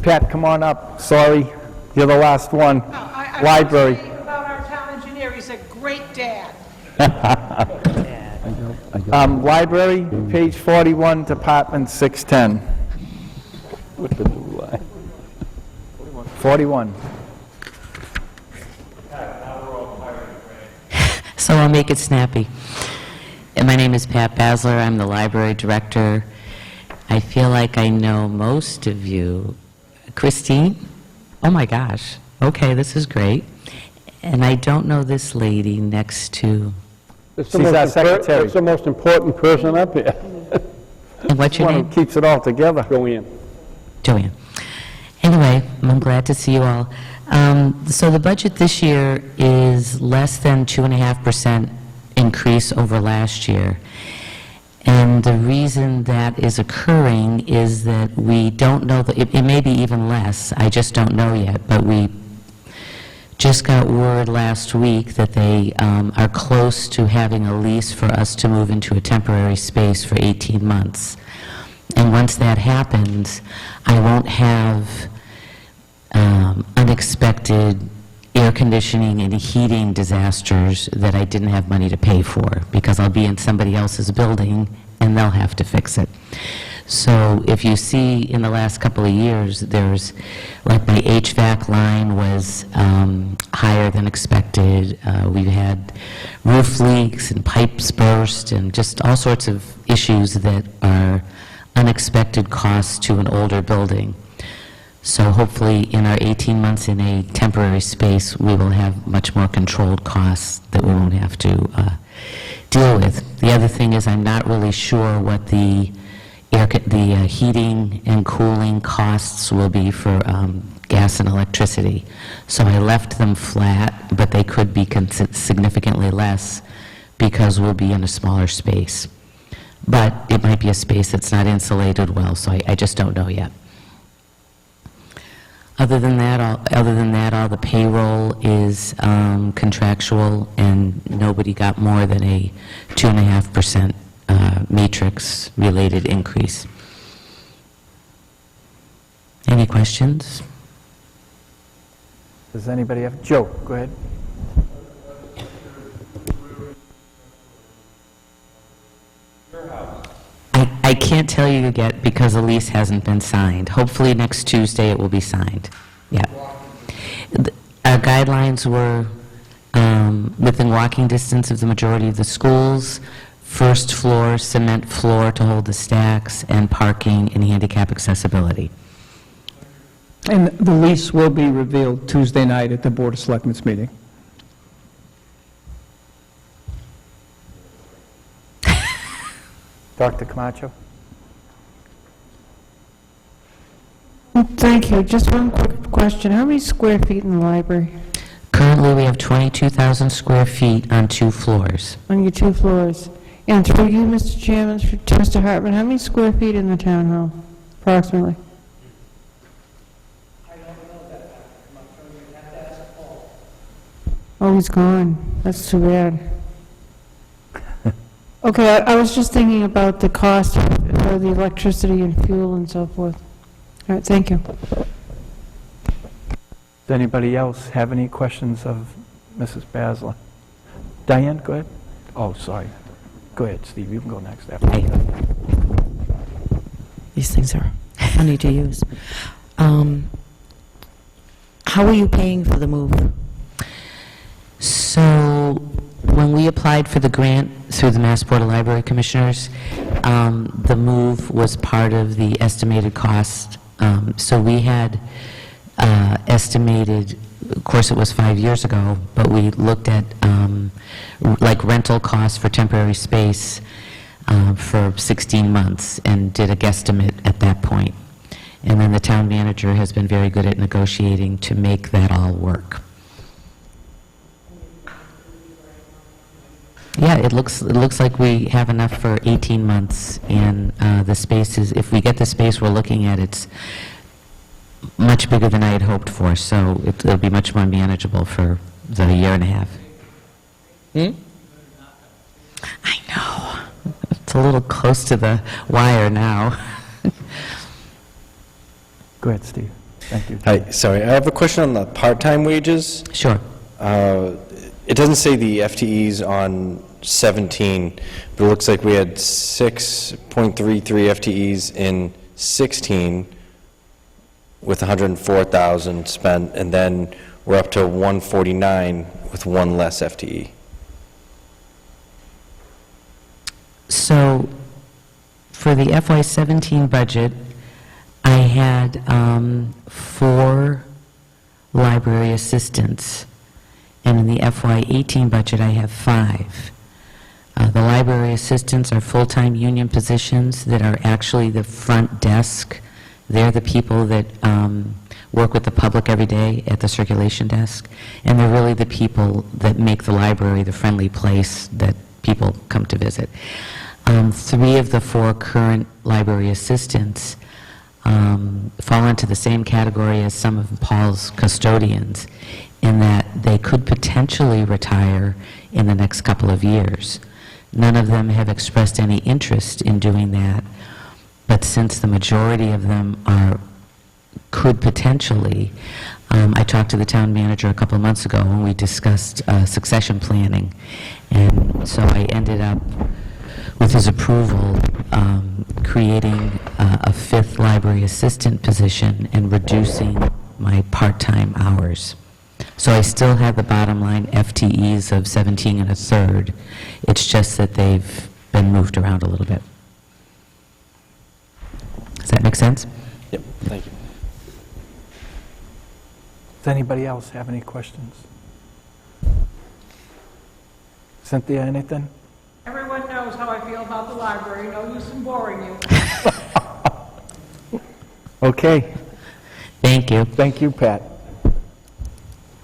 Pat, come on up. Sorry, you're the last one. I Library. want to say about our town engineer, he's a great dad. Library, page 41, Department 610. With the new line. 41. So I'll make it snappy. And my name is Pat Basler. I'm the library director. I feel like I know most of you. Christine? Oh my gosh. Okay, this is great. And I don't know this lady next to... She's our secretary. That's the most important person up here. And what's your One name? who keeps it all together. Joanne. Joanne. Anyway, I'm glad to see you all. So the budget this year is less than 2.5% increase over last year. And the reason that is occurring is that we don't know, it may be even less, I just don't know yet, but we just got word last week that they are close to having a lease for us to move into a temporary space for 18 months. And once that happens, I won't have unexpected air conditioning and heating disasters that I didn't have money to pay for, because I'll be in somebody else's building and they'll have to fix it. So if you see in the last couple of years, there's, like my HVAC line was higher than expected. We've had roof leaks and pipes burst and just all sorts of issues that are unexpected costs to an older building. So hopefully in our 18 months in a temporary space, we will have much more controlled costs that we won't have to deal with. The other thing is I'm not really sure what the heating and cooling costs will be for gas and electricity. So I left them flat, but they could be significantly less because we'll be in a smaller space. But it might be a space that's not insulated well, so I just don't know yet. Other than that, all the payroll is contractual, and nobody got more than a 2.5% matrix-related increase. Any questions? Does anybody have? Joe, go ahead. I can't tell you yet because the lease hasn't been signed. Hopefully next Tuesday it will be signed. Yeah. Our guidelines were within walking distance of the majority of the schools, first floor, cement floor to hold the stacks, and parking and handicap accessibility. And the lease will be revealed Tuesday night at the Board of Selectmen's meeting. Dr. Camacho? Thank you. Just one quick question. How many square feet in the library? Currently, we have 22,000 square feet on 2 floors. On your 2 floors? And through you, Mr. Chairman, to Mr. Hartman, how many square feet in the town hall, approximately? I don't know that. I'm not sure you have to ask Paul. Oh, he's gone. That's too bad. Okay, I was just thinking about the cost for the electricity and fuel and so forth. All right, thank you. Does anybody else have any questions of Mrs. Basler? Diane, go ahead. Oh, sorry. Go ahead, Steve. You can go next after Hey. These things are funny to use. How are you paying for the move? So when we applied for the grant through the Mass Board of Library Commissioners, the move was part of the estimated cost. So we had estimated, of course it was 5 years ago, but we looked at like rental costs for temporary space for 16 months and did a guesstimate at that point. And then the town manager has been very good at negotiating to make that all work. Yeah, it looks like we have enough for 18 months, and the space is, if we get the space we're looking at, it's much bigger than I had hoped for, so it'll be much more manageable for the year and a half. I know. It's a little close to the wire now. Go ahead, Steve. Thank you. Hi, sorry, I have a question on the part-time wages. Sure. It doesn't say the FTEs on 17, but it looks like we had 6.33 FTEs in 16 with 104,000 spent, and then we're up to 149 with one less FTE. So for the FY17 budget, I had 4 library assistants, and in the FY18 budget, I have 5. The library assistants are full-time union positions that are actually the front desk. They're the people that work with the public every day at the circulation desk, and they're really the people that make the library the friendly place that people come to visit. 3 of the 4 current library assistants fall into the same category as some of Paul's custodians, in that they could potentially retire in the next couple of years. None of them have expressed any interest in doing that, but since the majority of them could potentially, I talked to the town manager a couple of months ago when we discussed succession planning, and so I ended up, with his approval, creating a 5th library assistant position and reducing my part-time hours. So I still have the bottom line FTEs of 17 and a third. It's just that they've been moved around a little bit. Does that make sense? Yep, thank you. Does anybody else have any questions? Cynthia, anything? Everyone knows how I feel about the library, no use in boring you. Okay, Thank you. thank you, Pat.